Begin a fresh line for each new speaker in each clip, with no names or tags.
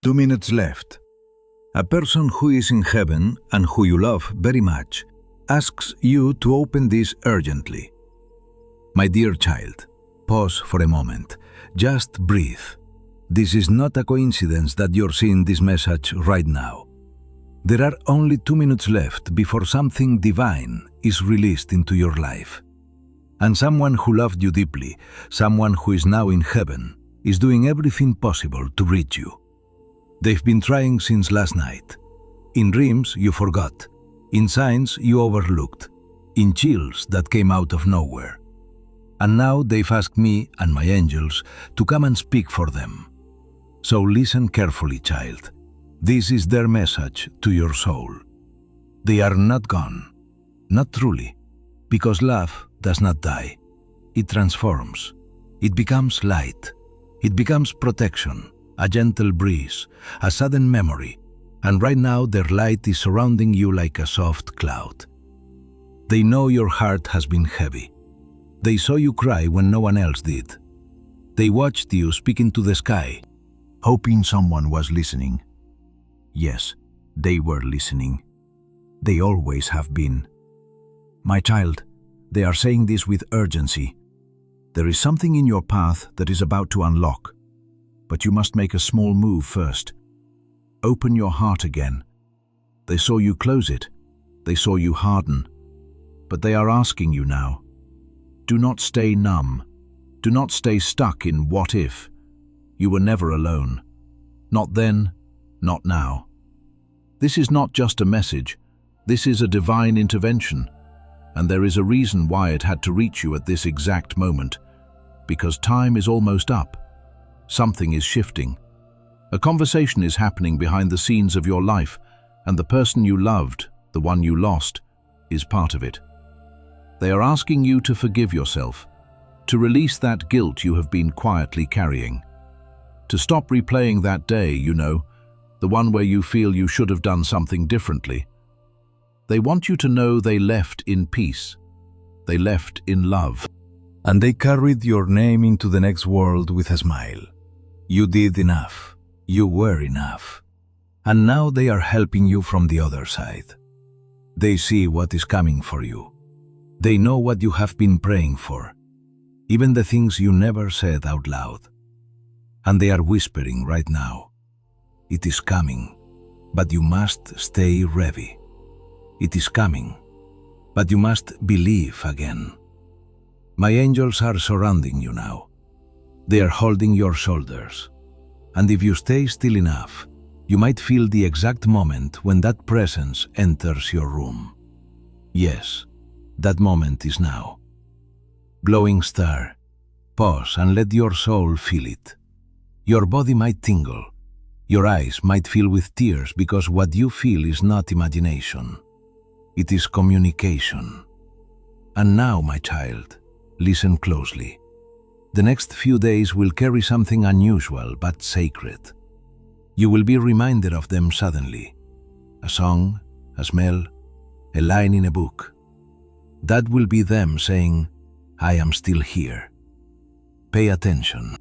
2 minutes left. A person who is in heaven and who you love very much asks you to open this urgently. My dear child, pause for a moment. Just breathe. This is not a coincidence that you're seeing this message right now. There are only 2 minutes left before something divine is released into your life. And someone who loved you deeply, someone who is now in heaven, is doing everything possible to reach you. They've been trying since last night. In dreams, you forgot. In signs, you overlooked. In chills that came out of nowhere. And now they've asked me and my angels to come and speak for them. So listen carefully, child. This is their message to your soul. They are not gone. Not truly. Because love does not die. It transforms. It becomes light. It becomes protection, a gentle breeze, a sudden memory. And right now their light is surrounding you like a soft cloud. They know your heart has been heavy. They saw you cry when no one else did. They watched you speak into the sky, hoping someone was listening. Yes, they were listening. They always have been. My child, they are saying this with urgency. There is something in your path that is about to unlock, but you must make a small move first. Open your heart again. They saw you close it. They saw you harden. But they are asking you now. Do not stay numb. Do not stay stuck in what if. You were never alone. Not then, not now. This is not just a message. This is a divine intervention. And there is a reason why it had to reach you at this exact moment. Because time is almost up. Something is shifting. A conversation is happening behind the scenes of your life, and the person you loved, the one you lost, is part of it. They are asking you to forgive yourself, to release that guilt you have been quietly carrying, to stop replaying that day, you know, the one where you feel you should have done something differently. They want you to know they left in peace. They left in love. And they carried your name into the next world with a smile. You did enough. You were enough. And now they are helping you from the other side. They see what is coming for you. They know what you have been praying for, even the things you never said out loud. And they are whispering right now. It is coming, but you must stay ready. It is coming, but you must believe again. My angels are surrounding you now. They are holding your shoulders. And if you stay still enough, you might feel the exact moment when that presence enters your room. Yes, that moment is now. Blowing star, pause and let your soul feel it. Your body might tingle. Your eyes might fill with tears because what you feel is not imagination. It is communication. And now, my child, listen closely. The next few days will carry something unusual but sacred. You will be reminded of them suddenly. A song, a smell, a line in a book. That will be them saying, I am still here. Pay attention.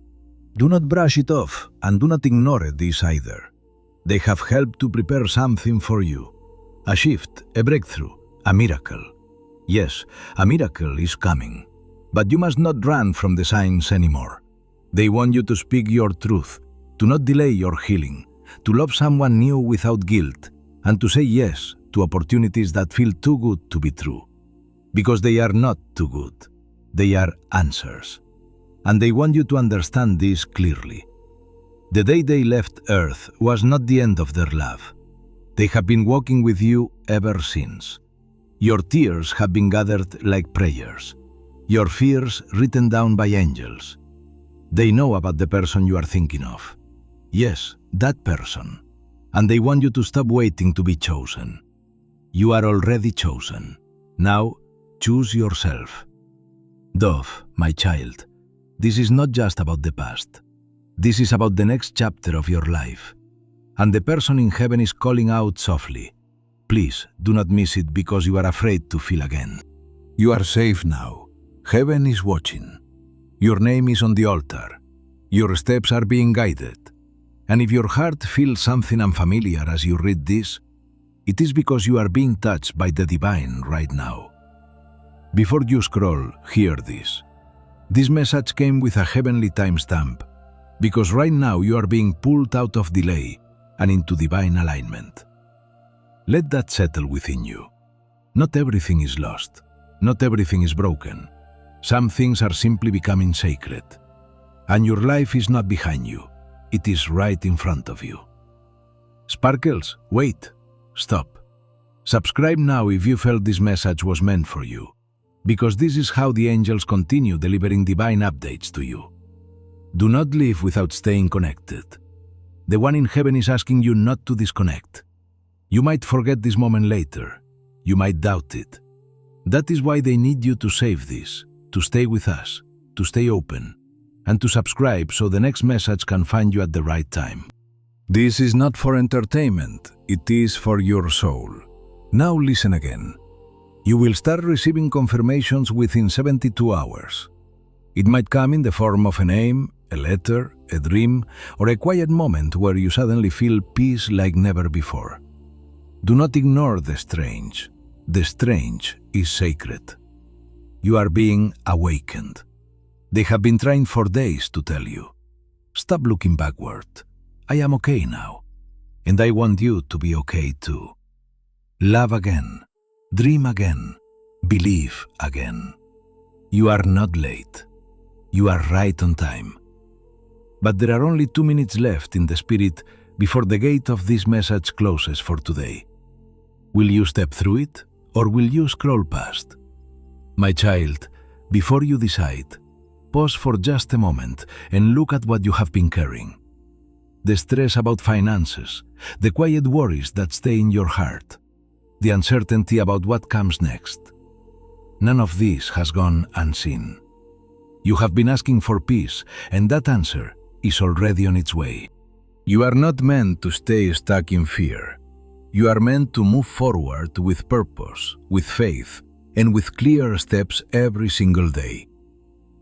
Do not brush it off and do not ignore this either. They have helped to prepare something for you. A shift, a breakthrough, a miracle. Yes, a miracle is coming. But you must not run from the signs anymore. They want you to speak your truth, to not delay your healing, to love someone new without guilt, and to say yes to opportunities that feel too good to be true. Because they are not too good. They are answers. And they want you to understand this clearly. The day they left Earth was not the end of their love. They have been walking with you ever since. Your tears have been gathered like prayers. Your fears written down by angels. They know about the person you are thinking of. Yes, that person. And they want you to stop waiting to be chosen. You are already chosen. Now, choose yourself. Dove, my child, this is not just about the past. This is about the next chapter of your life. And the person in heaven is calling out softly. Please, do not miss it because you are afraid to feel again. You are safe now. Heaven is watching. Your name is on the altar. Your steps are being guided. And if your heart feels something unfamiliar as you read this, it is because you are being touched by the divine right now. Before you scroll, hear this. This message came with a heavenly timestamp, because right now you are being pulled out of delay and into divine alignment. Let that settle within you. Not everything is lost. Not everything is broken. Some things are simply becoming sacred. And your life is not behind you. It is right in front of you. Sparkles, wait. Stop. Subscribe now if you felt this message was meant for you, because this is how the angels continue delivering divine updates to you. Do not leave without staying connected. The one in heaven is asking you not to disconnect. You might forget this moment later. You might doubt it. That is why they need you to save this, to stay with us, to stay open, and to subscribe so the next message can find you at the right time. This is not for entertainment, it is for your soul. Now listen again. You will start receiving confirmations within 72 hours. It might come in the form of a name, a letter, a dream, or a quiet moment where you suddenly feel peace like never before. Do not ignore the strange. The strange is sacred. You are being awakened. They have been trying for days to tell you. Stop looking backward. I am okay now. And I want you to be okay too. Love again. Dream again. Believe again. You are not late. You are right on time. But there are only 2 minutes left in the spirit before the gate of this message closes for today. Will you step through it, or will you scroll past? My child, before you decide, pause for just a moment and look at what you have been carrying. The stress about finances, the quiet worries that stay in your heart, the uncertainty about what comes next. None of this has gone unseen. You have been asking for peace, and that answer is already on its way. You are not meant to stay stuck in fear. You are meant to move forward with purpose, with faith, and with clear steps every single day.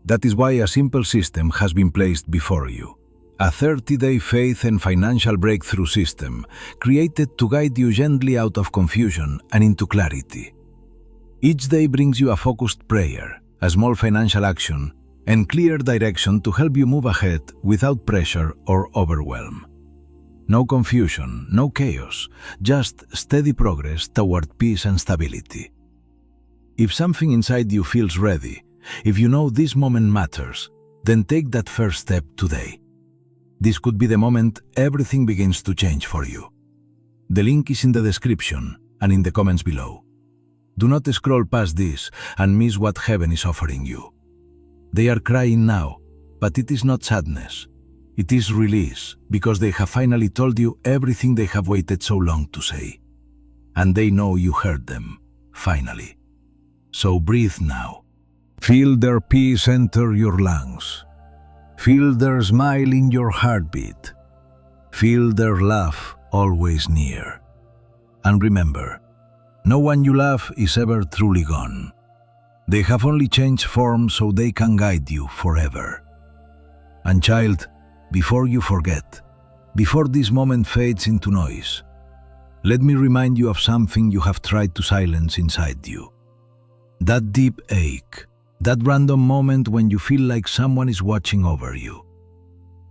That is why a simple system has been placed before you. A 30-day faith and financial breakthrough system created to guide you gently out of confusion and into clarity. Each day brings you a focused prayer, a small financial action, and clear direction to help you move ahead without pressure or overwhelm. No confusion, no chaos, just steady progress toward peace and stability. If something inside you feels ready, if you know this moment matters, then take that first step today. This could be the moment everything begins to change for you. The link is in the description and in the comments below. Do not scroll past this and miss what heaven is offering you. They are crying now, but it is not sadness. It is release, because they have finally told you everything they have waited so long to say. And they know you heard them, finally. So breathe now. Feel their peace enter your lungs. Feel their smile in your heartbeat. Feel their laugh always near. And remember, no one you love is ever truly gone. They have only changed form so they can guide you forever. And child, before you forget, before this moment fades into noise, let me remind you of something you have tried to silence inside you. That deep ache, that random moment when you feel like someone is watching over you.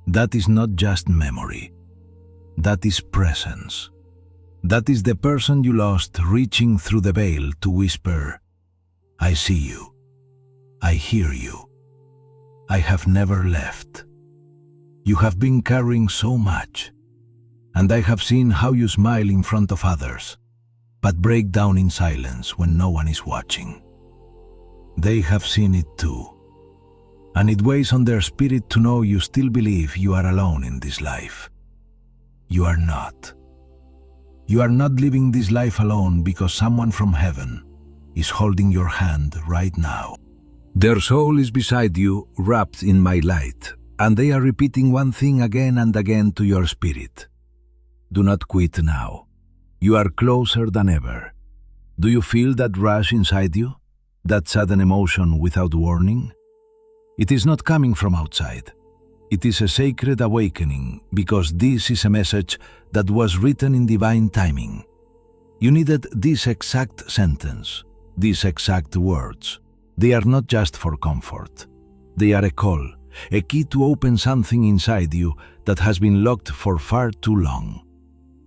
That is not just memory. That is presence. That is the person you lost reaching through the veil to whisper, I see you. I hear you. I have never left. You have been carrying so much, and I have seen how you smile in front of others, but break down in silence when no one is watching. They have seen it too, and it weighs on their spirit to know you still believe you are alone in this life. You are not. You are not living this life alone because someone from heaven is holding your hand right now. Their soul is beside you, wrapped in my light, and they are repeating one thing again and again to your spirit. Do not quit now. You are closer than ever. Do you feel that rush inside you? That sudden emotion without warning? It is not coming from outside. It is a sacred awakening because this is a message that was written in divine timing. You needed this exact sentence, these exact words. They are not just for comfort. They are a call, a key to open something inside you that has been locked for far too long.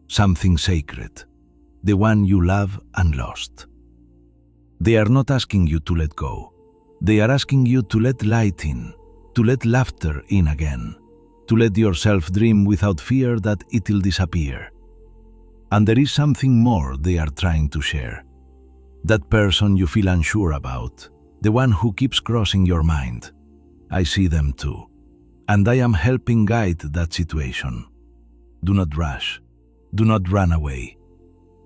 Something sacred, the one you love and lost. They are not asking you to let go. They are asking you to let light in, to let laughter in again, to let yourself dream without fear that it'll disappear. And there is something more they are trying to share. That person you feel unsure about, the one who keeps crossing your mind. I see them too, and I am helping guide that situation. Do not rush. Do not run away.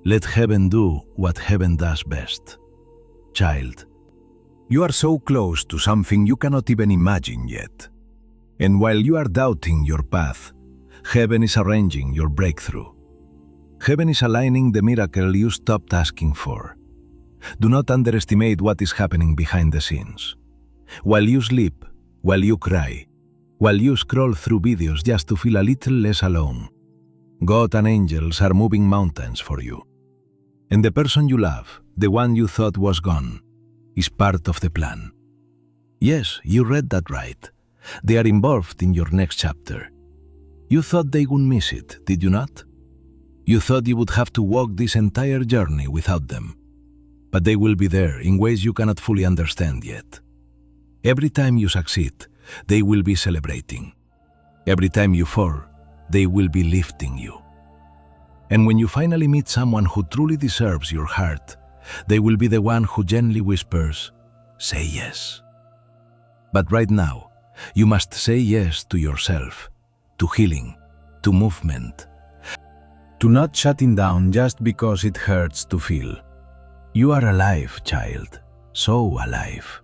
Let heaven do what heaven does best. Child, you are so close to something you cannot even imagine yet. And while you are doubting your path, heaven is arranging your breakthrough. Heaven is aligning the miracle you stopped asking for. Do not underestimate what is happening behind the scenes. While you sleep, while you cry, while you scroll through videos just to feel a little less alone, God and angels are moving mountains for you. And the person you love, the one you thought was gone, is part of the plan. Yes, you read that right. They are involved in your next chapter. You thought they would miss it, did you not? You thought you would have to walk this entire journey without them. But they will be there in ways you cannot fully understand yet. Every time you succeed, they will be celebrating. Every time you fall, they will be lifting you. And when you finally meet someone who truly deserves your heart, they will be the one who gently whispers, "Say yes." But right now, you must say yes to yourself, to healing, to movement, to not shutting down just because it hurts to feel. You are alive, child, so alive.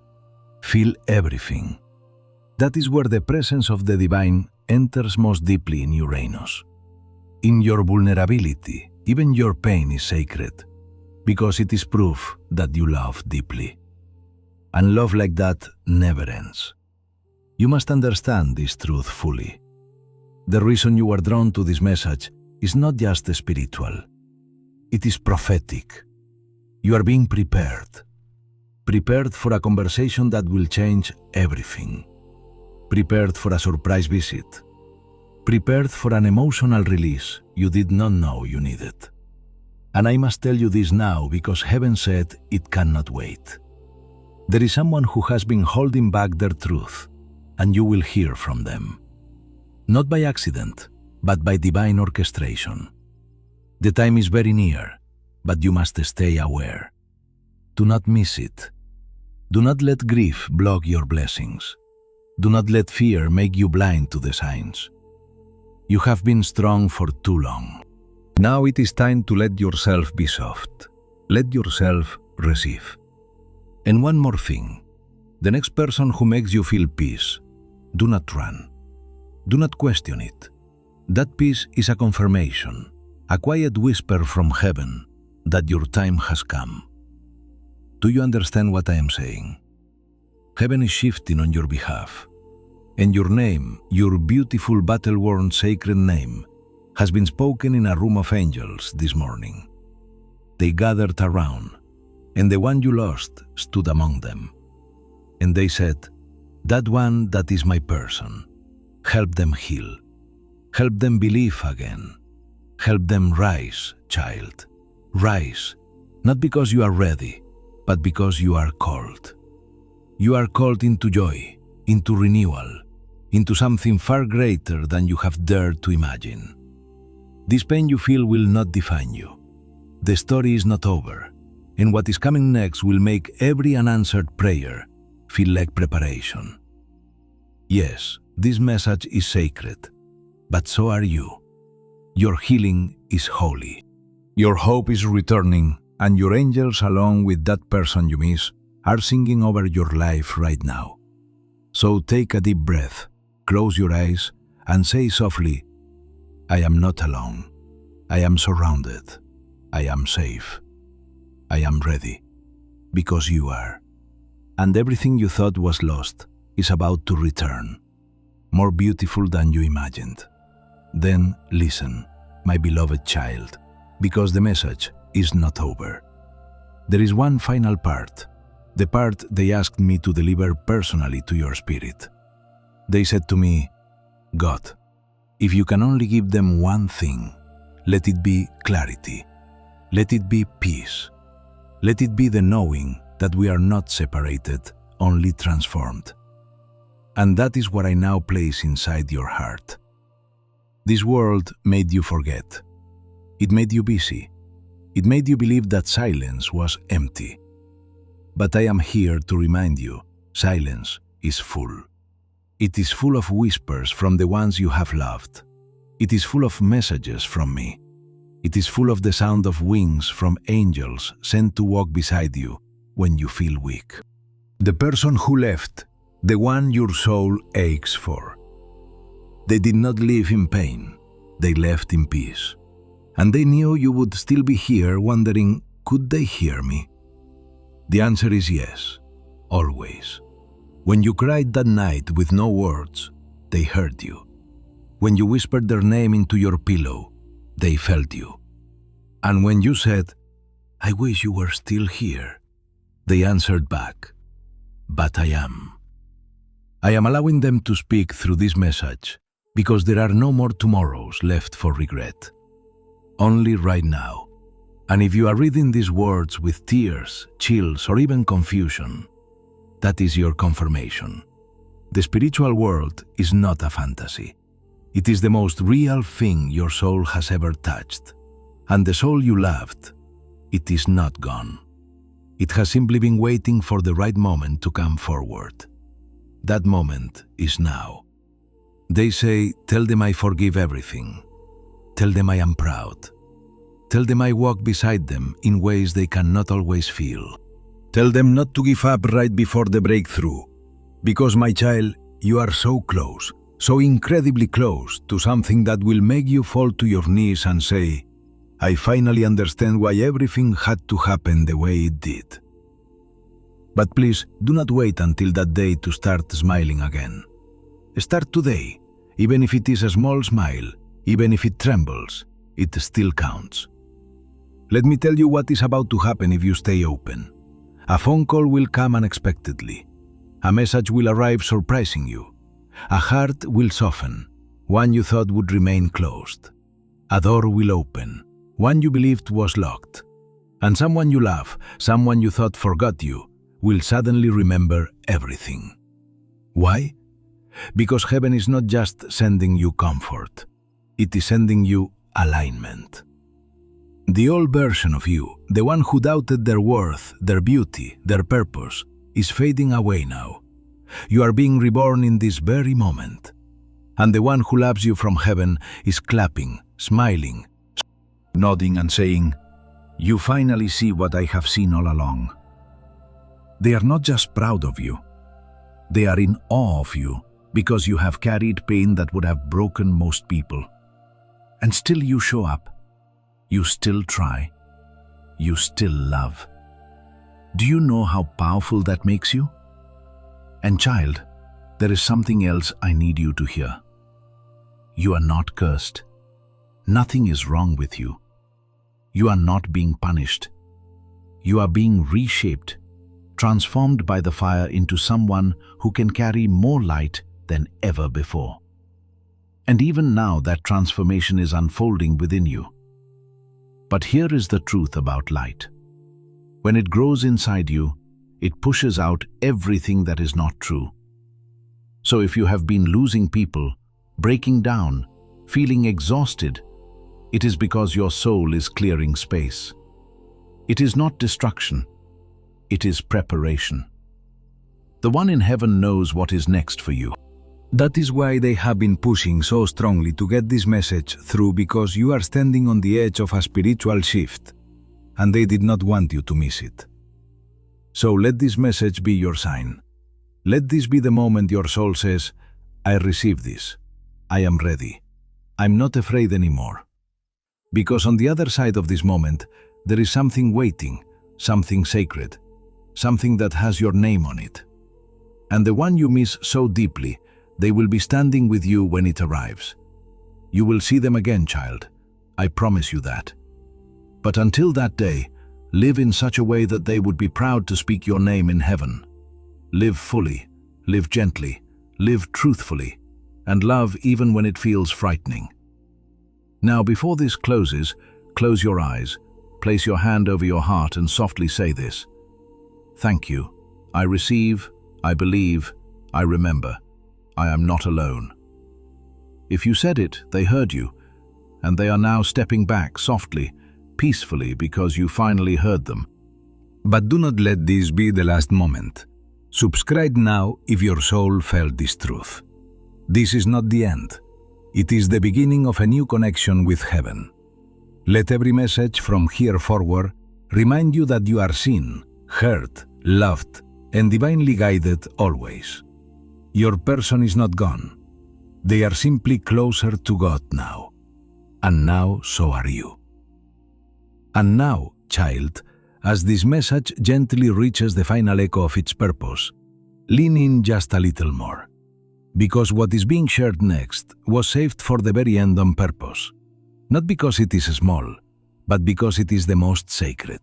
Feel everything. That is where the presence of the divine enters most deeply in Uranus. In your vulnerability, even your pain is sacred, because it is proof that you love deeply. And love like that never ends. You must understand this truth fully. The reason you are drawn to this message is not just spiritual. It is prophetic. You are being prepared. Prepared for a conversation that will change everything. Prepared for a surprise visit. Prepared for an emotional release you did not know you needed. And I must tell you this now because heaven said it cannot wait. There is someone who has been holding back their truth, and you will hear from them. Not by accident, but by divine orchestration. The time is very near, but you must stay aware. Do not miss it. Do not let grief block your blessings. Do not let fear make you blind to the signs. You have been strong for too long. Now it is time to let yourself be soft. Let yourself receive. And one more thing. The next person who makes you feel peace, do not run. Do not question it. That peace is a confirmation, a quiet whisper from heaven that your time has come. Do you understand what I am saying? Heaven is shifting on your behalf. And your name, your beautiful battle-worn sacred name, has been spoken in a room of angels this morning. They gathered around, and the one you lost stood among them. And they said, "That one that is my person. Help them heal. Help them believe again. Help them rise, child. Rise, not because you are ready, but because you are called. You are called into joy, into renewal, into something far greater than you have dared to imagine. This pain you feel will not define you. The story is not over, and what is coming next will make every unanswered prayer feel like preparation. Yes, this message is sacred, but so are you. Your healing is holy. Your hope is returning, and your angels, along with that person you miss, are singing over your life right now. So take a deep breath, close your eyes, and say softly, "I am not alone. I am surrounded. I am safe. I am ready." Because you are. And everything you thought was lost is about to return. more beautiful than you imagined. Then listen, my beloved child, because the message is not over. There is one final part, the part they asked me to deliver personally to your spirit. They said to me, God, if you can only give them one thing, let it be clarity. Let it be peace. Let it be the knowing that we are not separated, only transformed. And that is what I now place inside your heart. This world made you forget. It made you busy. It made you believe that silence was empty. But I am here to remind you, silence is full. It is full of whispers from the ones you have loved. It is full of messages from me. It is full of the sound of wings from angels sent to walk beside you when you feel weak. The person who left, the one your soul aches for. They did not live in pain, they left in peace. And they knew you would still be here wondering, could they hear me? The answer is yes, always. When you cried that night with no words, they heard you. When you whispered their name into your pillow, they felt you. And when you said, I wish you were still here, they answered back, but I am. I am allowing them to speak through this message because there are no more tomorrows left for regret. Only right now. And if you are reading these words with tears, chills, or even confusion, that is your confirmation. The spiritual world is not a fantasy. It is the most real thing your soul has ever touched. And the soul you loved, it is not gone. It has simply been waiting for the right moment to come forward. That moment is now. They say, tell them I forgive everything. Tell them I am proud. Tell them I walk beside them in ways they cannot always feel. Tell them not to give up right before the breakthrough. Because, my child, you are so close, so incredibly close to something that will make you fall to your knees and say, I finally understand why everything had to happen the way it did. But please, do not wait until that day to start smiling again. Start today, even if it is a small smile, even if it trembles, it still counts. Let me tell you what is about to happen if you stay open. A phone call will come unexpectedly. A message will arrive surprising you. A heart will soften, one you thought would remain closed. A door will open, one you believed was locked. And someone you love, someone you thought forgot you, will suddenly remember everything. Why? Because heaven is not just sending you comfort, it is sending you alignment. The old version of you, the one who doubted their worth, their beauty, their purpose, is fading away now. You are being reborn in this very moment. And the one who loves you from heaven is clapping, smiling, nodding and saying, you finally see what I have seen all along. They are not just proud of you. They are in awe of you because you have carried pain that would have broken most people. And still you show up. You still try. You still love. Do you know how powerful that makes you? And child, there is something else I need you to hear. You are not cursed. Nothing is wrong with you. You are not being punished. You are being reshaped, transformed by the fire into someone who can carry more light than ever before. And even now that transformation is unfolding within you. But here is the truth about light. When it grows inside you, it pushes out everything that is not true. So if you have been losing people, breaking down, feeling exhausted, it is because your soul is clearing space. It is not destruction. It is preparation. The one in heaven knows what is next for you. That is why they have been pushing so strongly to get this message through, because you are standing on the edge of a spiritual shift, and they did not want you to miss it. So let this message be your sign. Let this be the moment your soul says, I receive this. I am ready. I'm not afraid anymore. Because on the other side of this moment, there is something waiting, something sacred, something that has your name on it. And the one you miss so deeply, They will be standing with you when it arrives. You will see them again, child. I promise you that. But until that day, live in such a way that they would be proud to speak your name in heaven. Live fully, live gently, live truthfully, and love even when it feels frightening. Now, before this closes, close your eyes, place your hand over your heart and softly say this. Thank you. I receive, I believe, I remember. I am not alone. If you said it, they heard you, and they are now stepping back softly, peacefully, because you finally heard them. But do not let this be the last moment. Subscribe now if your soul felt this truth. This is not the end. It is the beginning of a new connection with heaven. Let every message from here forward remind you that you are seen, heard, loved, and divinely guided always. Your person is not gone. They are simply closer to God now. And now so are you. And now, child, as this message gently reaches the final echo of its purpose, lean in just a little more. Because what is being shared next was saved for the very end on purpose. Not because it is small, but because it is the most sacred.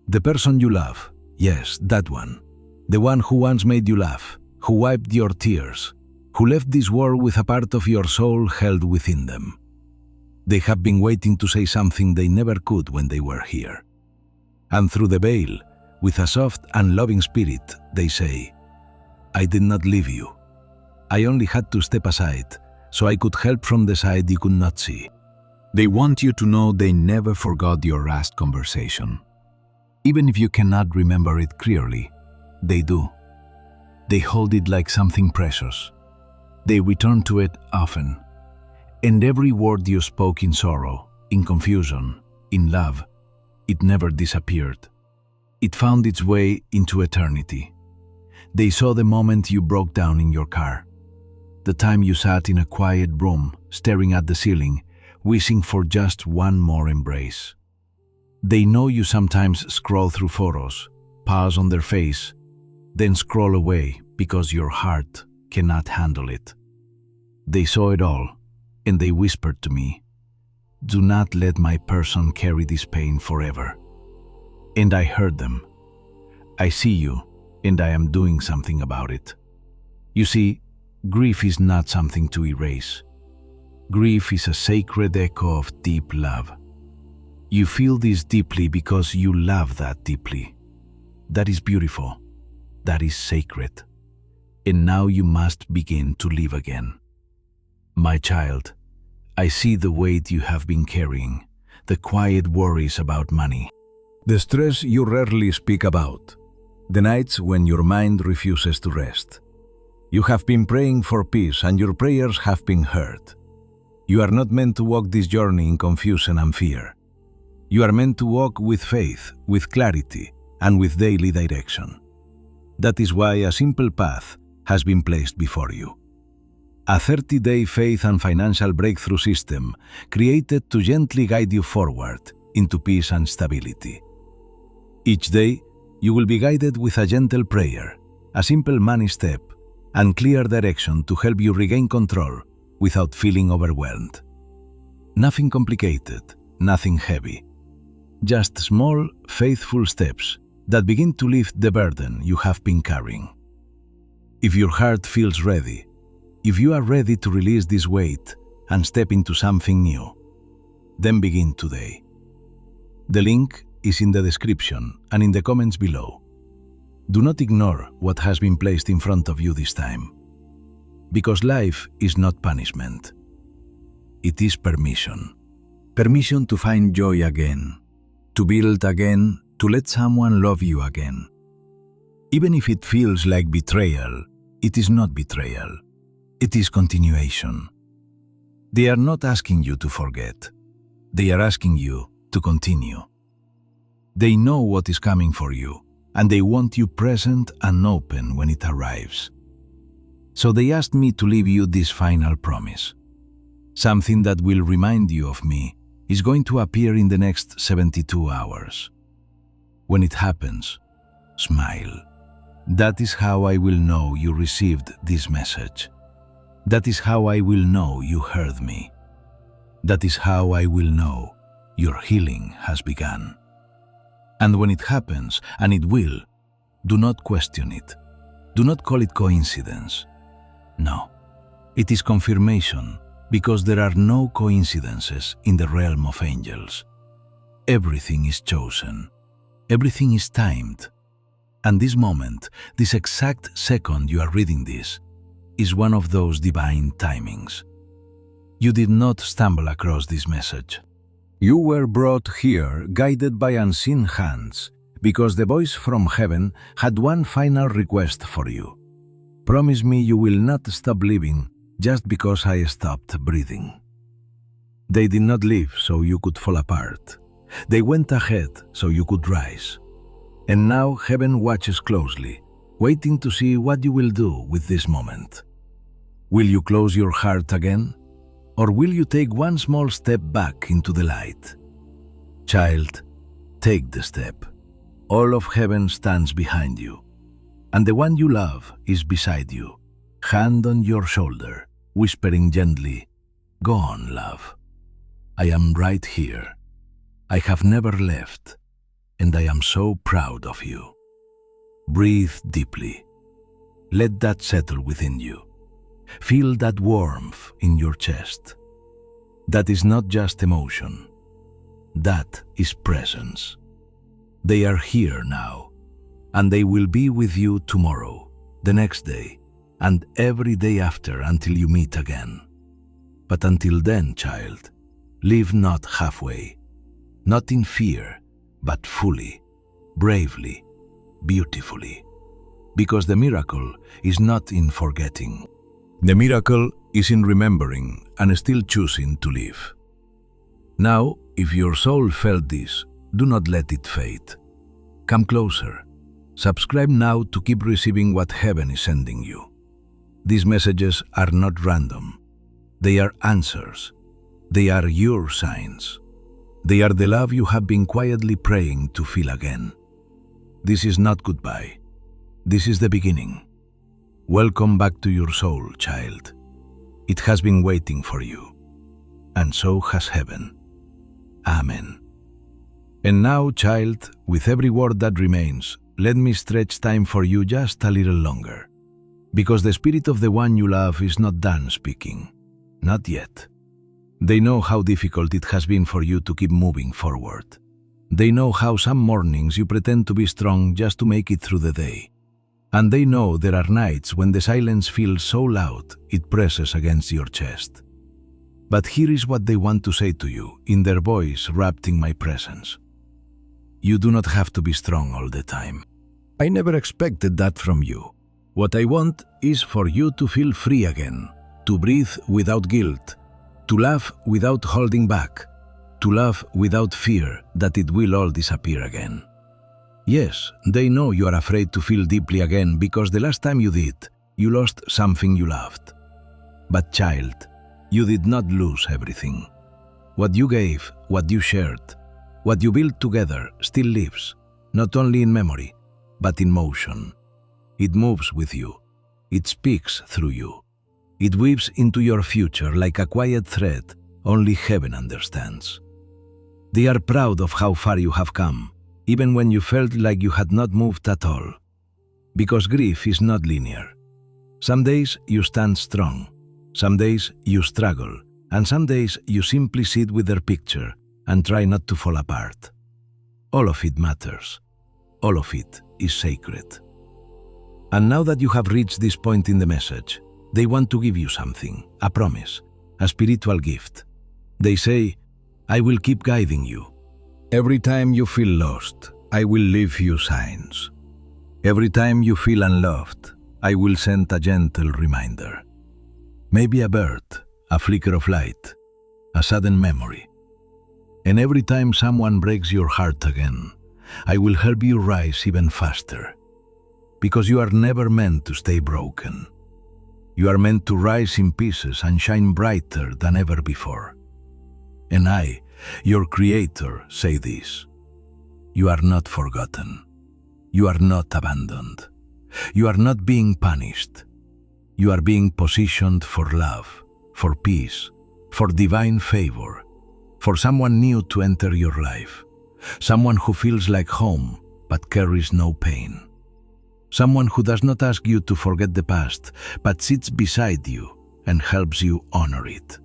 The person you love, yes, that one. The one who once made you laugh, who wiped your tears, who left this world with a part of your soul held within them. They have been waiting to say something they never could when they were here. And through the veil, with a soft and loving spirit, they say, I did not leave you. I only had to step aside, so I could help from the side you could not see. They want you to know they never forgot your last conversation. Even if you cannot remember it clearly, they do. They hold it like something precious. They return to it often. And every word you spoke in sorrow, in confusion, in love, it never disappeared. It found its way into eternity. They saw the moment you broke down in your car, the time you sat in a quiet room, staring at the ceiling, wishing for just one more embrace. They know you sometimes scroll through photos, pause on their face, then scroll away because your heart cannot handle it. They saw it all, and they whispered to me, do not let my person carry this pain forever. And I heard them. I see you, and I am doing something about it. You see, grief is not something to erase. Grief is a sacred echo of deep love. You feel this deeply because you love that deeply. That is beautiful. That is sacred. And now you must begin to live again. My child, I see the weight you have been carrying, the quiet worries about money, the stress you rarely speak about, the nights when your mind refuses to rest. You have been praying for peace and your prayers have been heard. You are not meant to walk this journey in confusion and fear. You are meant to walk with faith, with clarity, and with daily direction. That is why a simple path has been placed before you. A 30-day faith and financial breakthrough system created to gently guide you forward into peace and stability. Each day, you will be guided with a gentle prayer, a simple money step, and clear direction to help you regain control without feeling overwhelmed. Nothing complicated, nothing heavy. Just small, faithful steps that begin to lift the burden you have been carrying. If your heart feels ready, if you are ready to release this weight and step into something new, then begin today. The link is in the description and in the comments below. Do not ignore what has been placed in front of you this time. Because life is not punishment. It is permission. Permission to find joy again, to build again, to let someone love you again. Even if it feels like betrayal, it is not betrayal. It is continuation. They are not asking you to forget. They are asking you to continue. They know what is coming for you, and they want you present and open when it arrives. So they asked me to leave you this final promise. Something that will remind you of me is going to appear in the next 72 hours. When it happens, smile. That is how I will know you received this message. That is how I will know you heard me. That is how I will know your healing has begun. And when it happens, and it will, do not question it. Do not call it coincidence. No, it is confirmation, because there are no coincidences in the realm of angels. Everything is chosen. Everything is timed. And this moment, this exact second you are reading this, is one of those divine timings. You did not stumble across this message. You were brought here guided by unseen hands, because the voice from heaven had one final request for you. Promise me you will not stop living just because I stopped breathing. They did not live so you could fall apart. They went ahead so you could rise. And now heaven watches closely, waiting to see what you will do with this moment. Will you close your heart again? Or will you take one small step back into the light? Child, take the step. All of heaven stands behind you, and the one you love is beside you, hand on your shoulder, whispering gently, "Go on, love. I am right here. I have never left, and I am so proud of you." Breathe deeply. Let that settle within you. Feel that warmth in your chest. That is not just emotion. That is presence. They are here now, and they will be with you tomorrow, the next day, and every day after until you meet again. But until then, child, live not halfway, not in fear, but fully, bravely, beautifully. Because the miracle is not in forgetting. The miracle is in remembering and still choosing to live. Now, if your soul felt this, do not let it fade. Come closer. Subscribe now to keep receiving what heaven is sending you. These messages are not random. They are answers. They are your signs. They are the love you have been quietly praying to feel again. This is not goodbye. This is the beginning. Welcome back to your soul, child. It has been waiting for you, and so has heaven. Amen. And now, child, with every word that remains, let me stretch time for you just a little longer, because the spirit of the one you love is not done speaking. Not yet. They know how difficult it has been for you to keep moving forward. They know how some mornings you pretend to be strong just to make it through the day. And they know there are nights when the silence feels so loud it presses against your chest. But here is what they want to say to you, in their voice wrapped in my presence. You do not have to be strong all the time. I never expected that from you. What I want is for you to feel free again, to breathe without guilt, to laugh without holding back, to love without fear that it will all disappear again. Yes, they know you are afraid to feel deeply again because the last time you did, you lost something you loved. But child, you did not lose everything. What you gave, what you shared, what you built together still lives, not only in memory, but in motion. It moves with you. It speaks through you. It weaves into your future like a quiet thread only heaven understands. They are proud of how far you have come, even when you felt like you had not moved at all. Because grief is not linear. Some days you stand strong, some days you struggle, and some days you simply sit with their picture and try not to fall apart. All of it matters. All of it is sacred. And now that you have reached this point in the message, they want to give you something, a promise, a spiritual gift. They say, I will keep guiding you. Every time you feel lost, I will leave you signs. Every time you feel unloved, I will send a gentle reminder. Maybe a bird, a flicker of light, a sudden memory. And every time someone breaks your heart again, I will help you rise even faster. Because you are never meant to stay broken. You are meant to rise in pieces and shine brighter than ever before. And I, your Creator, say this. You are not forgotten. You are not abandoned. You are not being punished. You are being positioned for love, for peace, for divine favor, for someone new to enter your life, someone who feels like home but carries no pain, someone who does not ask you to forget the past but sits beside you and helps you honor it.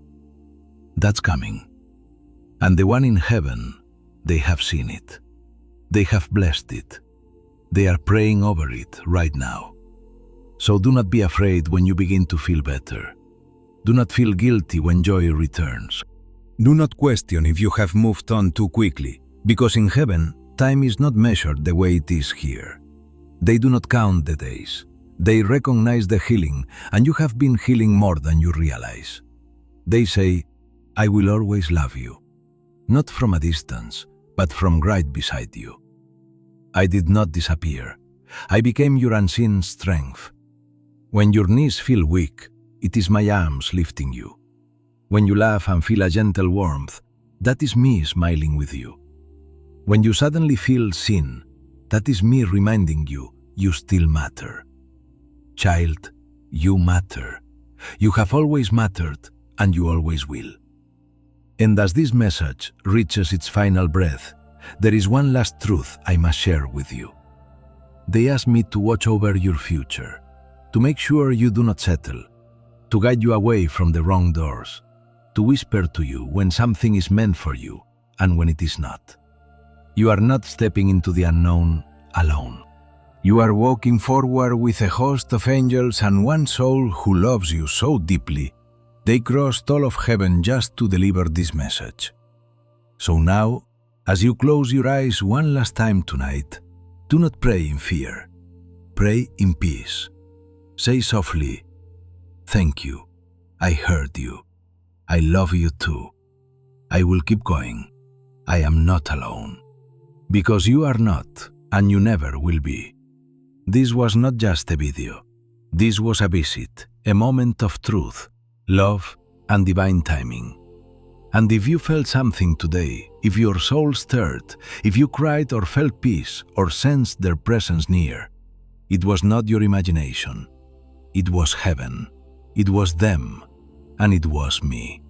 That's coming. And the one in heaven, they have seen it. They have blessed it. They are praying over it right now. So do not be afraid when you begin to feel better. Do not feel guilty when joy returns. Do not question if you have moved on too quickly, because in heaven, time is not measured the way it is here. They do not count the days. They recognize the healing, and you have been healing more than you realize. They say, I will always love you. Not from a distance, but from right beside you. I did not disappear. I became your unseen strength. When your knees feel weak, it is my arms lifting you. When you laugh and feel a gentle warmth, that is me smiling with you. When you suddenly feel seen, that is me reminding you still matter. Child, you matter. You have always mattered, and you always will. And as this message reaches its final breath, there is one last truth I must share with you. They ask me to watch over your future, to make sure you do not settle, to guide you away from the wrong doors, to whisper to you when something is meant for you and when it is not. You are not stepping into the unknown alone. You are walking forward with a host of angels and one soul who loves you so deeply, they crossed all of heaven just to deliver this message. So now, as you close your eyes one last time tonight, do not pray in fear. Pray in peace. Say softly, thank you. I heard you. I love you too. I will keep going. I am not alone. Because you are not, and you never will be. This was not just a video. This was a visit, a moment of truth, love, and divine timing. And if you felt something today, if your soul stirred, if you cried or felt peace or sensed their presence near, it was not your imagination. It was heaven. It was them. And it was me.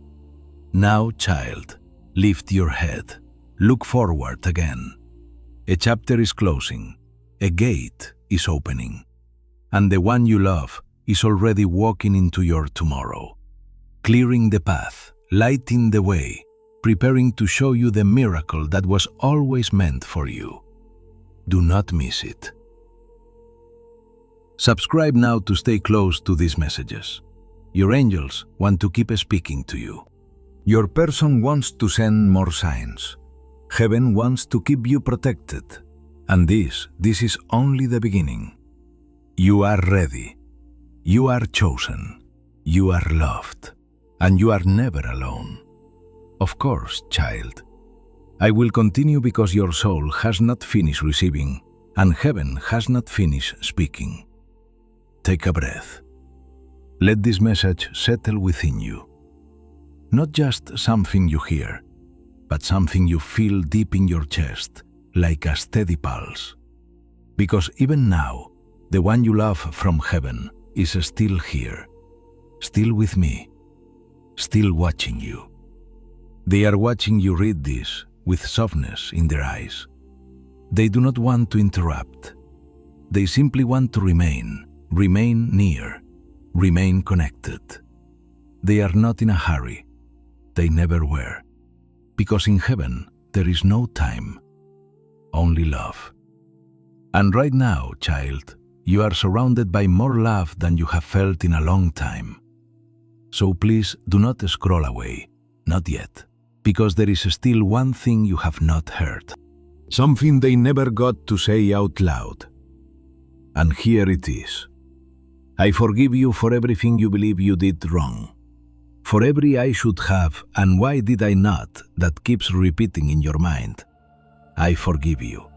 Now, child, lift your head. Look forward again. A chapter is closing. A gate is opening. And the one you love is already walking into your tomorrow, clearing the path, lighting the way, preparing to show you the miracle that was always meant for you. Do not miss it. Subscribe now to stay close to these messages. Your angels want to keep speaking to you. Your person wants to send more signs. Heaven wants to keep you protected. And this is only the beginning. You are ready. You are chosen. You are loved. And you are never alone. Of course, child. I will continue because your soul has not finished receiving, and heaven has not finished speaking. Take a breath. Let this message settle within you. Not just something you hear, but something you feel deep in your chest, like a steady pulse. Because even now, the one you love from heaven is still here, still with me, still watching you. They are watching you read this with softness in their eyes. They do not want to interrupt. They simply want to remain near, remain connected. They are not in a hurry. They never were. Because in heaven, there is no time, only love. And right now, child, you are surrounded by more love than you have felt in a long time. So please do not scroll away, not yet, because there is still one thing you have not heard. Something they never got to say out loud. And here it is. I forgive you for everything you believe you did wrong. For every I should have and why did I not that keeps repeating in your mind. I forgive you.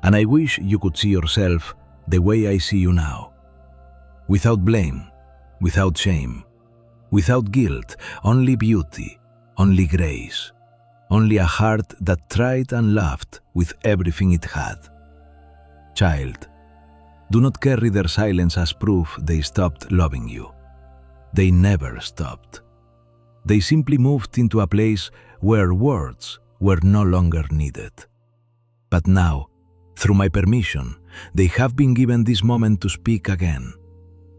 And I wish you could see yourself the way I see you now. Without blame, without shame, without guilt, only beauty, only grace, only a heart that tried and loved with everything it had. Child, Do not carry their silence as proof they stopped loving you. They never stopped. They simply moved into a place where words were no longer needed. But now, through my permission, they have been given this moment to speak again,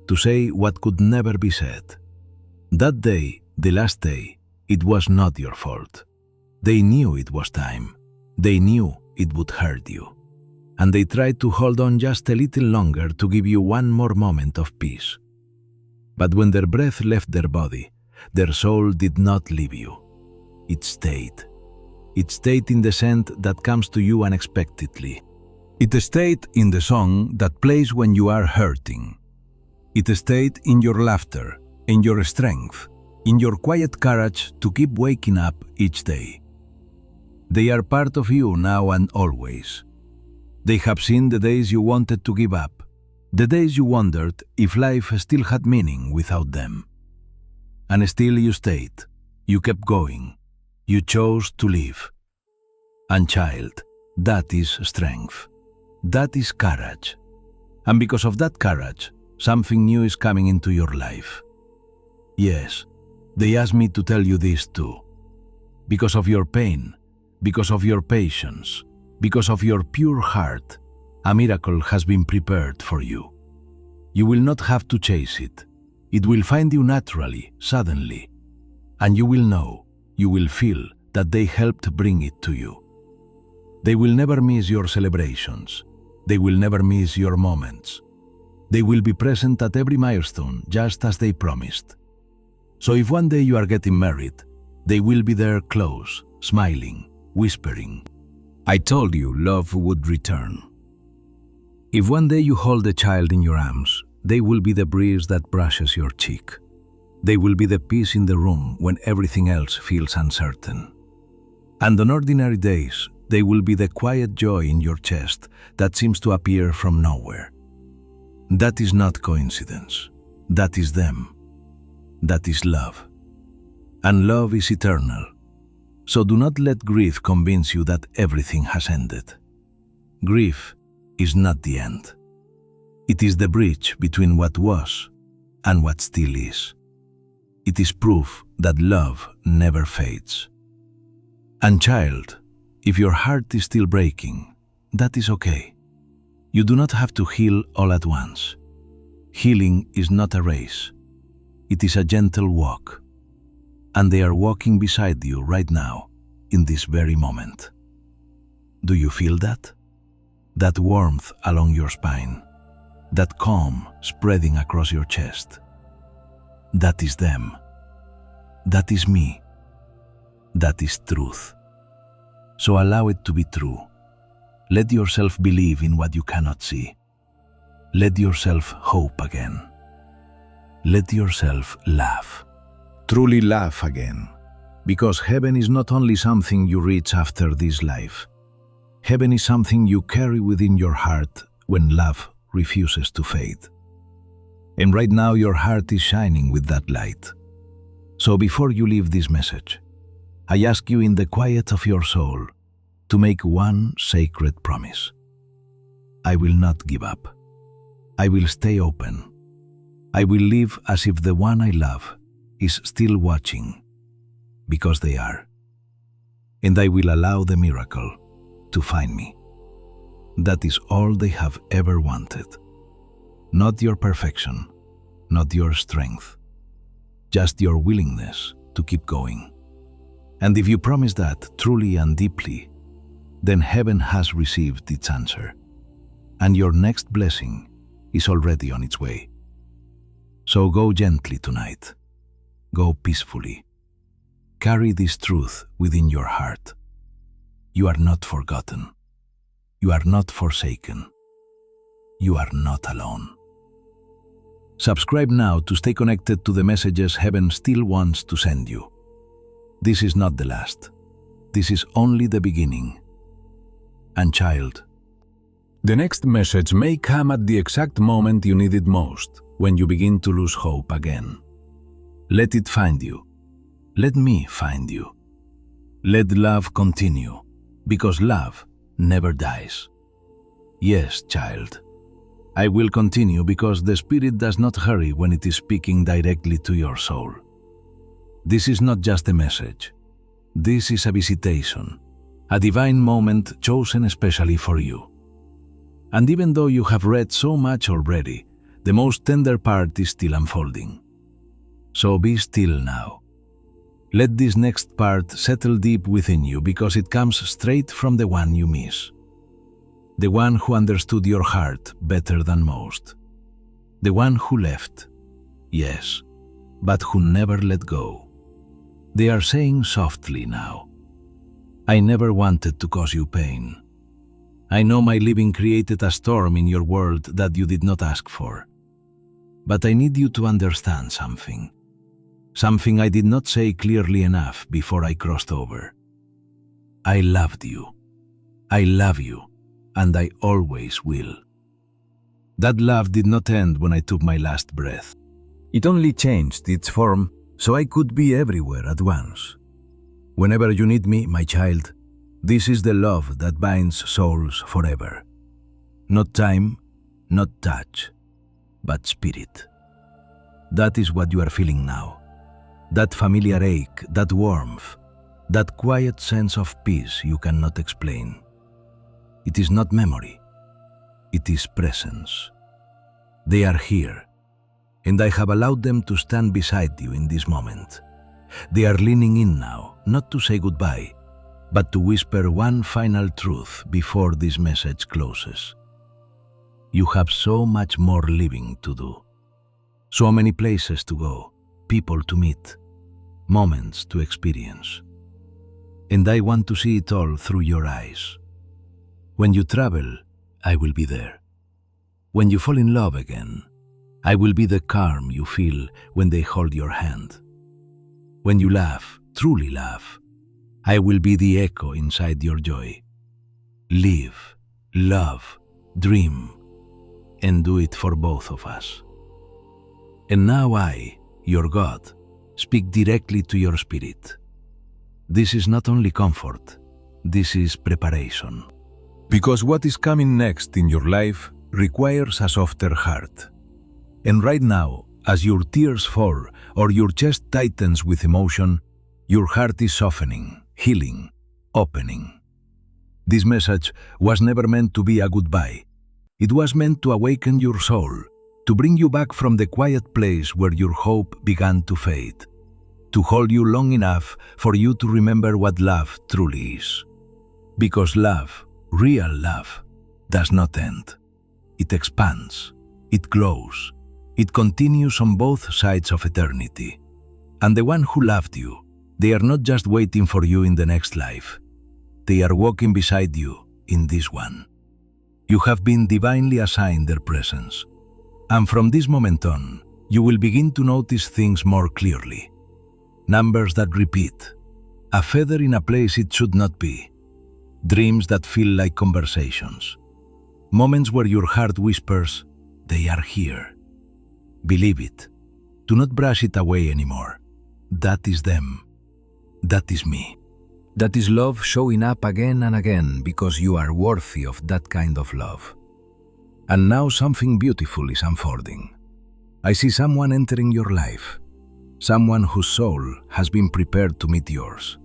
to say what could never be said. That day, the last day, it was not your fault. They knew it was time. They knew it would hurt you. And they tried to hold on just a little longer to give you one more moment of peace. But when their breath left their body, their soul did not leave you. It stayed. It stayed in the scent that comes to you unexpectedly. It stayed in the song that plays when you are hurting. It stayed in your laughter, in your strength, in your quiet courage to keep waking up each day. They are part of you now and always. They have seen the days you wanted to give up, the days you wondered if life still had meaning without them. And still you stayed, you kept going, you chose to live. And child, that is strength, that is courage. And because of that courage, something new is coming into your life. Yes, they asked me to tell you this too. Because of your pain, because of your patience, because of your pure heart, a miracle has been prepared for you. You will not have to chase it. It will find you naturally, suddenly. And you will know, you will feel that they helped bring it to you. They will never miss your celebrations. They will never miss your moments. They will be present at every milestone, just as they promised. So if one day you are getting married, they will be there close, smiling, whispering, "I told you love would return." If one day you hold a child in your arms, they will be the breeze that brushes your cheek. They will be the peace in the room when everything else feels uncertain. And on ordinary days, they will be the quiet joy in your chest that seems to appear from nowhere. That is not coincidence. That is them. That is love. And love is eternal. So do not let grief convince you that everything has ended. Grief is not the end. It is the bridge between what was and what still is. It is proof that love never fades. And child, if your heart is still breaking, that is okay. You do not have to heal all at once. Healing is not a race. It is a gentle walk. And they are walking beside you right now, in this very moment. Do you feel that? That warmth along your spine, that calm spreading across your chest. That is them. That is me. That is truth. So allow it to be true. Let yourself believe in what you cannot see. Let yourself hope again. Let yourself laugh. Truly laugh again. Because heaven is not only something you reach after this life. Heaven is something you carry within your heart when love refuses to fade. And right now your heart is shining with that light. So before you leave this message, I ask you in the quiet of your soul to make one sacred promise. I will not give up. I will stay open. I will live as if the one I love is still watching, because they are. And I will allow the miracle to find me. That is all they have ever wanted. Not your perfection, not your strength, just your willingness to keep going. And if you promise that truly and deeply, then heaven has received its answer, and your next blessing is already on its way. So go gently tonight. Go peacefully. Carry this truth within your heart. You are not forgotten. You are not forsaken. You are not alone. Subscribe now to stay connected to the messages heaven still wants to send you. This is not the last. This is only the beginning. And child, the next message may come at the exact moment you need it most, when you begin to lose hope again. Let it find you. Let me find you. Let love continue, because love never dies. Yes, child, I will continue because the Spirit does not hurry when it is speaking directly to your soul. This is not just a message. This is a visitation, a divine moment chosen especially for you. And even though you have read so much already, the most tender part is still unfolding. So be still now. Let this next part settle deep within you because it comes straight from the one you miss. The one who understood your heart better than most. The one who left, yes, but who never let go. They are saying softly now, I never wanted to cause you pain. I know my living created a storm in your world that you did not ask for. But I need you to understand something. Something I did not say clearly enough before I crossed over. I loved you. I love you. And I always will. That love did not end when I took my last breath. It only changed its form so I could be everywhere at once. Whenever you need me, my child, this is the love that binds souls forever. Not time, not touch, but spirit. That is what you are feeling now. That familiar ache, that warmth, that quiet sense of peace you cannot explain. It is not memory. It is presence. They are here, and I have allowed them to stand beside you in this moment. They are leaning in now, not to say goodbye, but to whisper one final truth before this message closes. You have so much more living to do. So many places to go, people to meet, moments to experience. And I want to see it all through your eyes. When you travel, I will be there. When you fall in love again, I will be the calm you feel when they hold your hand. When you laugh, truly laugh, I will be the echo inside your joy. Live, love, dream, and do it for both of us. And now I, your God, speak directly to your spirit. This is not only comfort, this is preparation. Because what is coming next in your life requires a softer heart. And right now, as your tears fall or your chest tightens with emotion, your heart is softening, healing, opening. This message was never meant to be a goodbye. It was meant to awaken your soul, to bring you back from the quiet place where your hope began to fade, to hold you long enough for you to remember what love truly is. Because love, real love, does not end. It expands, it glows, it continues on both sides of eternity. And the one who loved you, they are not just waiting for you in the next life. They are walking beside you in this one. You have been divinely assigned their presence. And from this moment on, you will begin to notice things more clearly. Numbers that repeat, a feather in a place it should not be, dreams that feel like conversations, moments where your heart whispers, they are here. Believe it. Do not brush it away anymore. That is them. That is me. That is love showing up again and again because you are worthy of that kind of love. And now something beautiful is unfolding. I see someone entering your life. Someone whose soul has been prepared to meet yours.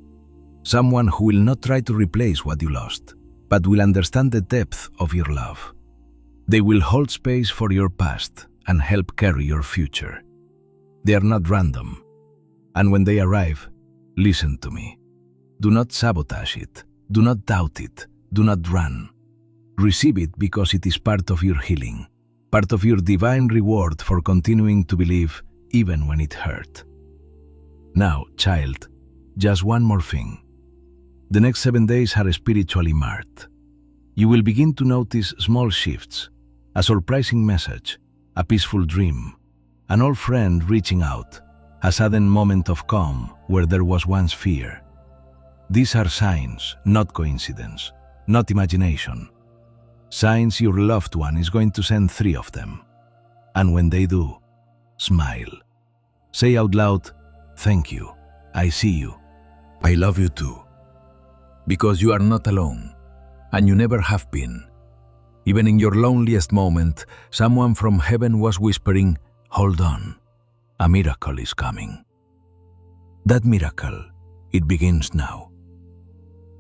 Someone who will not try to replace what you lost, but will understand the depth of your love. They will hold space for your past and help carry your future. They are not random. And when they arrive, listen to me. Do not sabotage it. Do not doubt it. Do not run. Receive it because it is part of your healing, part of your divine reward for continuing to believe even when it hurt. Now, child, just one more thing. The next 7 days are spiritually marked. You will begin to notice small shifts, a surprising message, a peaceful dream, an old friend reaching out, a sudden moment of calm where there was once fear. These are signs, not coincidence, not imagination. Signs your loved one is going to send 3 of them. And when they do, smile. Say out loud, thank you, I see you, I love you too. Because you are not alone, and you never have been. Even in your loneliest moment, someone from heaven was whispering, "Hold on, a miracle is coming." That miracle, it begins now.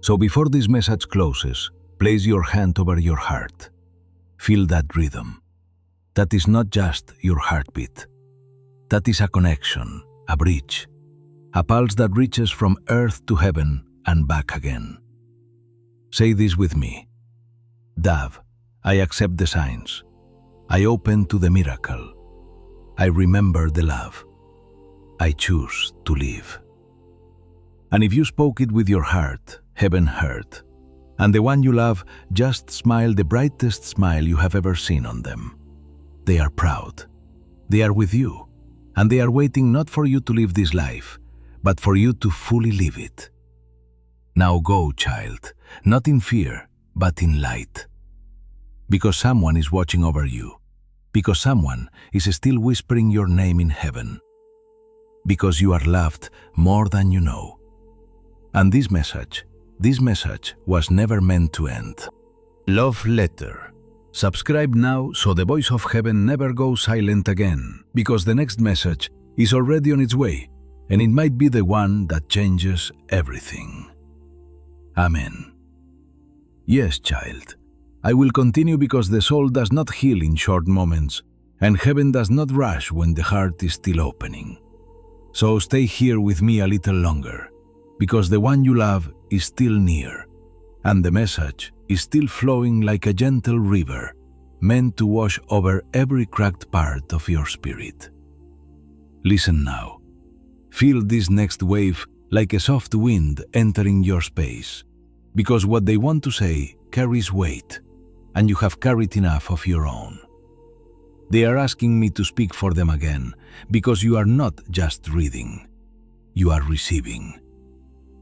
So before this message closes, place your hand over your heart. Feel that rhythm. That is not just your heartbeat. That is a connection, a bridge, a pulse that reaches from earth to heaven and back again. Say this with me. Dove, I accept the signs. I open to the miracle. I remember the love. I choose to live. And if you spoke it with your heart, heaven heard. And the one you love just smiled the brightest smile you have ever seen on them. They are proud. They are with you. And they are waiting not for you to live this life, but for you to fully live it. Now go, child, not in fear, but in light. Because someone is watching over you. Because someone is still whispering your name in heaven. Because you are loved more than you know. And this message was never meant to end. Love letter. Subscribe now so the voice of heaven never goes silent again, because the next message is already on its way, and it might be the one that changes everything. Amen. Yes, child, I will continue because the soul does not heal in short moments, and heaven does not rush when the heart is still opening. So stay here with me a little longer, because the one you love is still near, and the message is still flowing like a gentle river, meant to wash over every cracked part of your spirit. Listen now. Feel this next wave like a soft wind entering your space, because what they want to say carries weight, and you have carried enough of your own. They are asking me to speak for them again, because you are not just reading, you are receiving.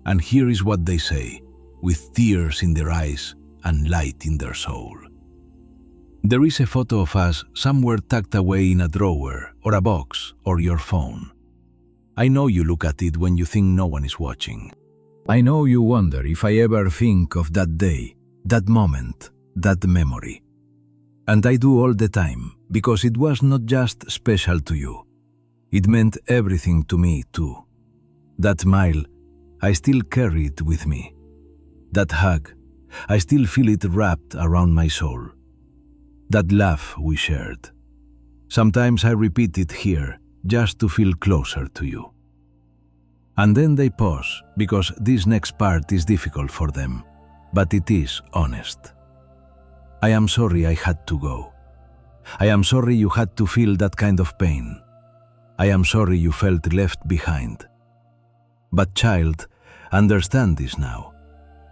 And here is what they say, with tears in their eyes and light in their soul. There is a photo of us somewhere tucked away in a drawer or a box or your phone. I know you look at it when you think no one is watching. I know you wonder if I ever think of that day, that moment, that memory. And I do all the time, because it was not just special to you. It meant everything to me too. That smile, I still carry it with me. That hug, I still feel it wrapped around my soul. That laugh we shared. Sometimes I repeat it here, just to feel closer to you. And then they pause, because this next part is difficult for them, but it is honest. I am sorry I had to go. I am sorry you had to feel that kind of pain. I am sorry you felt left behind. But child, understand this now.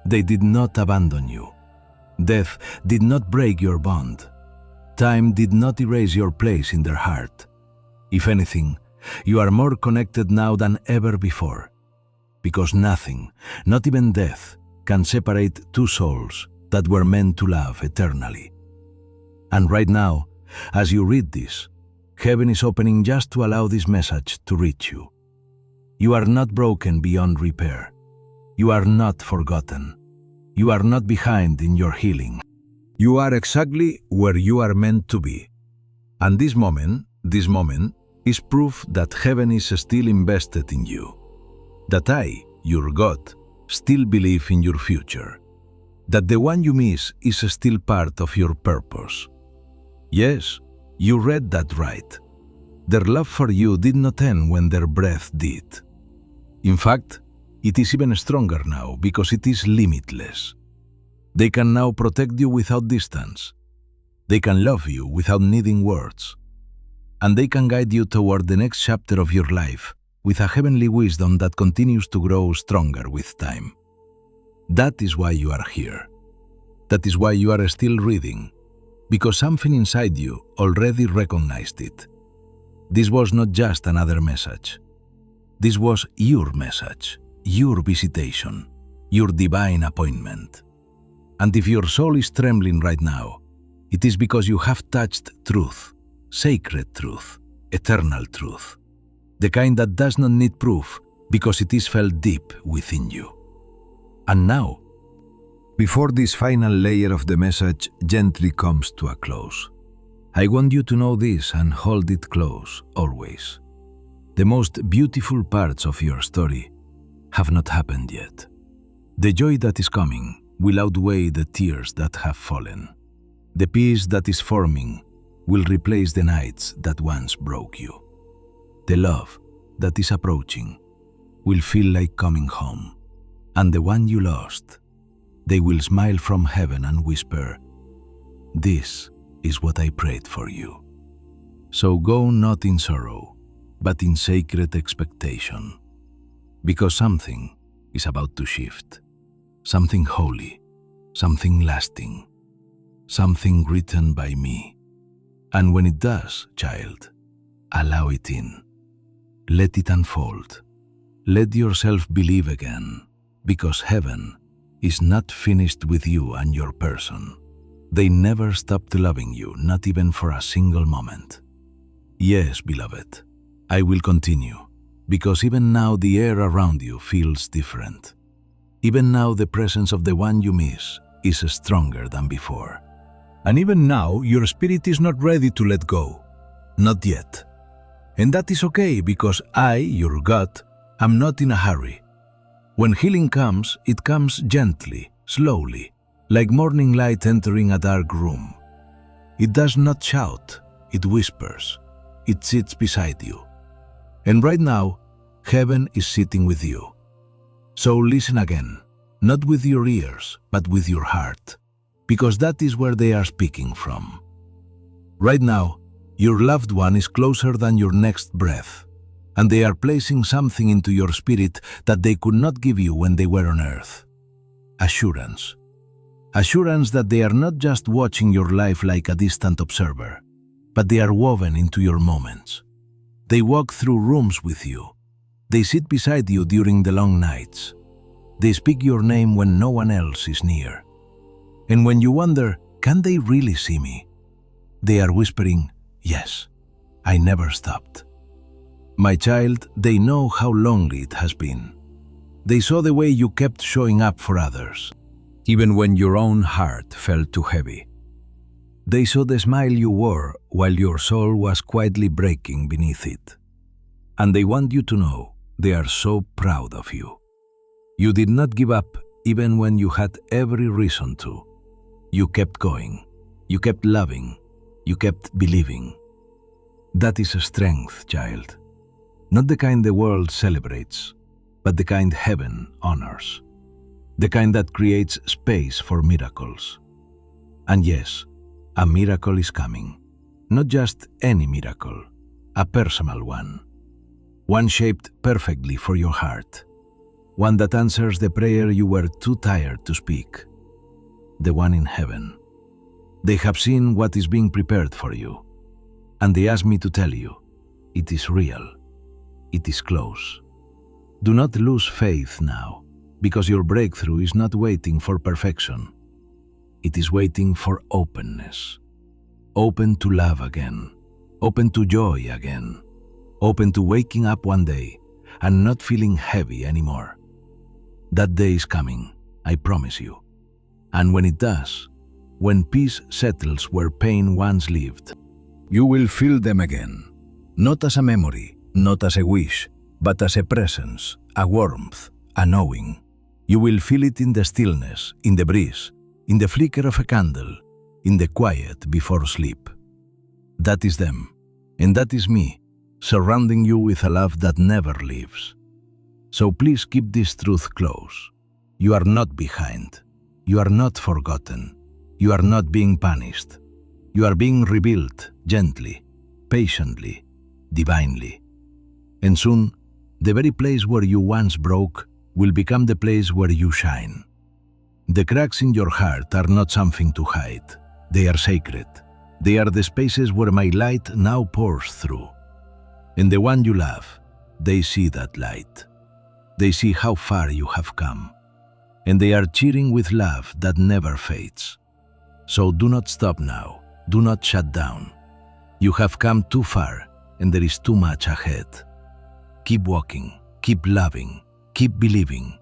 They did not abandon you. Death did not break your bond. Time did not erase your place in their heart. If anything, you are more connected now than ever before. Because nothing, not even death, can separate two souls that were meant to love eternally. And right now, as you read this, heaven is opening just to allow this message to reach you. You are not broken beyond repair. You are not forgotten. You are not behind in your healing. You are exactly where you are meant to be. And this moment is proof that heaven is still invested in you. That I, your God, still believe in your future. That the one you miss is still part of your purpose. Yes, you read that right. Their love for you did not end when their breath did. In fact, it is even stronger now because it is limitless. They can now protect you without distance. They can love you without needing words. And they can guide you toward the next chapter of your life with a heavenly wisdom that continues to grow stronger with time. That is why you are here. That is why you are still reading, because something inside you already recognized it. This was not just another message. This was your message, your visitation, your divine appointment. And if your soul is trembling right now, it is because you have touched truth, sacred truth, eternal truth, the kind that does not need proof because it is felt deep within you. And now, Before this final layer of the message gently comes to a close, I want you to know this and hold it close, always. The most beautiful parts of your story have not happened yet. The joy that is coming will outweigh the tears that have fallen. The peace that is forming will replace the nights that once broke you. The love that is approaching will feel like coming home. And the one you lost, they will smile from heaven and whisper, "This is what I prayed for you." So go not in sorrow, but in sacred expectation, because something is about to shift, something holy, something lasting, something written by me. And when it does, child, allow it in. Let it unfold. Let yourself believe again, because heaven is not finished with you and your person. They never stopped loving you, not even for a single moment. Yes, beloved, I will continue, because even now the air around you feels different. Even now the presence of the one you miss is stronger than before. And even now your spirit is not ready to let go. Not yet. And that is okay, because I, your God, am not in a hurry. When healing comes, it comes gently, slowly, like morning light entering a dark room. It does not shout, it whispers. It sits beside you. And right now, heaven is sitting with you. So listen again, not with your ears, but with your heart, because that is where they are speaking from. Right now, your loved one is closer than your next breath, and they are placing something into your spirit that they could not give you when they were on earth. Assurance. Assurance that they are not just watching your life like a distant observer, but they are woven into your moments. They walk through rooms with you. They sit beside you during the long nights. They speak your name when no one else is near. And when you wonder, can they really see me? They are whispering, "Yes, I never stopped." My child, they know how lonely it has been. They saw the way you kept showing up for others, even when your own heart felt too heavy. They saw the smile you wore while your soul was quietly breaking beneath it. And they want you to know they are so proud of you. You did not give up even when you had every reason to. You kept going. You kept loving. You kept believing. That is a strength, child. Not the kind the world celebrates, but the kind heaven honors. The kind that creates space for miracles. And yes, a miracle is coming. Not just any miracle, a personal one. One shaped perfectly for your heart. One that answers the prayer you were too tired to speak. The one in heaven. They have seen what is being prepared for you, and they ask me to tell you, it is real. It is close. Do not lose faith now, because your breakthrough is not waiting for perfection. It is waiting for openness. Open to love again. Open to joy again. Open to waking up one day and not feeling heavy anymore. That day is coming, I promise you. And when it does, when peace settles where pain once lived, you will feel them again. Not as a memory, not as a wish, but as a presence, a warmth, a knowing. You will feel it in the stillness, in the breeze, in the flicker of a candle, in the quiet before sleep. That is them, and that is me, surrounding you with a love that never leaves. So please keep this truth close. You are not behind. You are not forgotten. You are not being punished. You are being rebuilt gently, patiently, divinely. And soon, the very place where you once broke will become the place where you shine. The cracks in your heart are not something to hide. They are sacred. They are the spaces where my light now pours through. And the one you love, they see that light. They see how far you have come. And they are cheering with love that never fades. So do not stop now. Do not shut down. You have come too far, and there is too much ahead. Keep walking, keep loving, keep believing,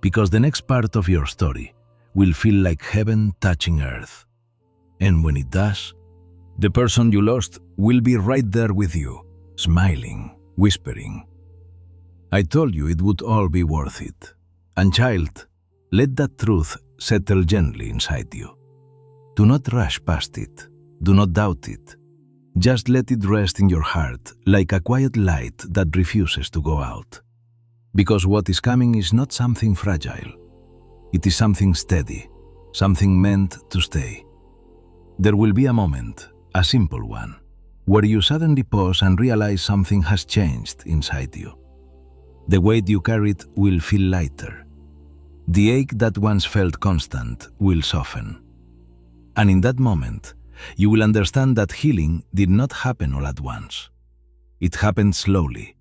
because the next part of your story will feel like heaven touching earth. And when it does, the person you lost will be right there with you, smiling, whispering, "I told you it would all be worth it." And child, let that truth settle gently inside you. Do not rush past it. Do not doubt it. Just let it rest in your heart like a quiet light that refuses to go out. Because what is coming is not something fragile. It is something steady, something meant to stay. There will be a moment, a simple one, where you suddenly pause and realize something has changed inside you. The weight you carried will feel lighter. The ache that once felt constant will soften. And in that moment, you will understand that healing did not happen all at once. It happened slowly,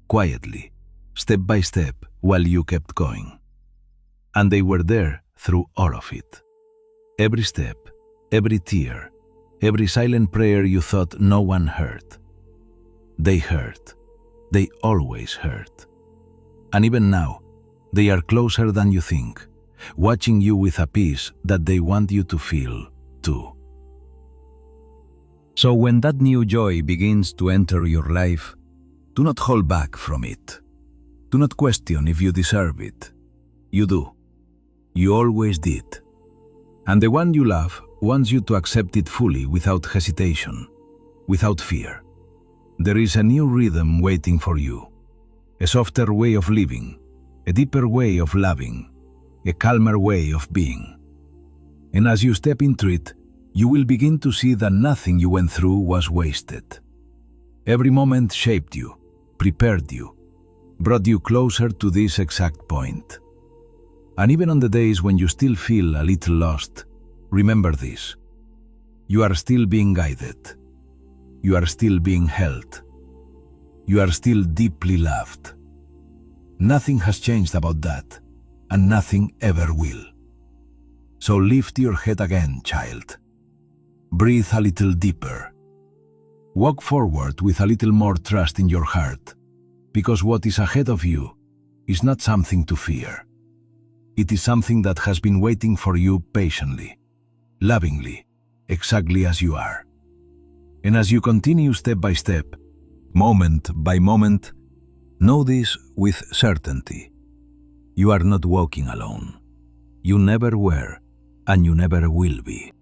quietly, step by step, while you kept going. And they were there through all of it. Every step, every tear, every silent prayer you thought no one heard. They heard. They always heard. And even now, they are closer than you think, watching you with a peace that they want you to feel too. So when that new joy begins to enter your life, do not hold back from it. Do not question if you deserve it. You do. You always did. And the one you love wants you to accept it fully without hesitation, without fear. There is a new rhythm waiting for you, a softer way of living, a deeper way of loving, a calmer way of being. And as you step into it, you will begin to see that nothing you went through was wasted. Every moment shaped you, prepared you, brought you closer to this exact point. And even on the days when you still feel a little lost, remember this: you are still being guided. You are still being held. You are still deeply loved. Nothing has changed about that, and nothing ever will. So lift your head again, child. Breathe a little deeper. Walk forward with a little more trust in your heart, because what is ahead of you is not something to fear. It is something that has been waiting for you patiently, lovingly, exactly as you are. And as you continue step by step, moment by moment, know this with certainty: you are not walking alone. You never were, and you never will be.